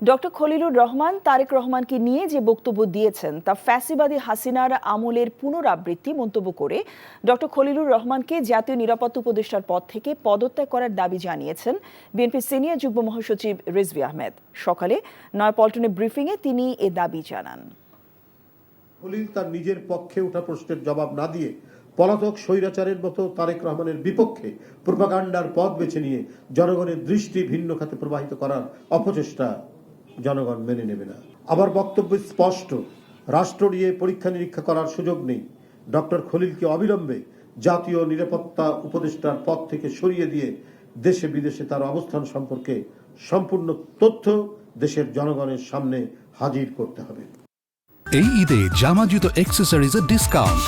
Doctor Khalilur Rahman Tarique রহমানকে নিয়ে যে বক্তব্য দিয়েছেন তা ফ্যাসিবাদী হাসিনার আমলের পুনরাবৃত্তি মন্তব্য করে ডক্টর খলিলুর রহমানকে জাতীয় নিরাপত্তা উপদেষ্টার পদ থেকে পদত্যাগ করার দাবি জানিয়েছেন বিএনপির সিনিয়র যুগ্ম মহাসচিব রিজভী আহমেদ। সকালে নয়াপল্টনে ব্রিফিংয়ে তিনি এ দাবি জানান। খলিল তার নিজের পক্ষে ওঠা প্রশ্নের জবাব না দিয়ে পলাতক স্বৈরাচারের মতো তারেক রহমানের বিপক্ষে প্রোপাগান্ডার পথ বেছে নিয়ে জনগণের দৃষ্টি ভিন্ন খাতে প্রবাহিত করার অপচেষ্টা জনগণ মেনে নেবে না। আবার বক্তব্য স্পষ্ট, রাষ্ট্র নিয়ে পরীক্ষা নিরীক্ষা করার সুযোগ নেই। ডক্টর খলিলকে অবিলম্বে জাতীয় নিরাপত্তা উপদেষ্টার পদ থেকে সরিয়ে দিয়ে দেশে বিদেশে তার অবস্থান সম্পর্কে সম্পূর্ণ তথ্য দেশের জনগণের সামনে হাজির করতে হবে। এই ঈদে জামা জুতো অ্যাক্সেসরিজের ডিসকাউন্ট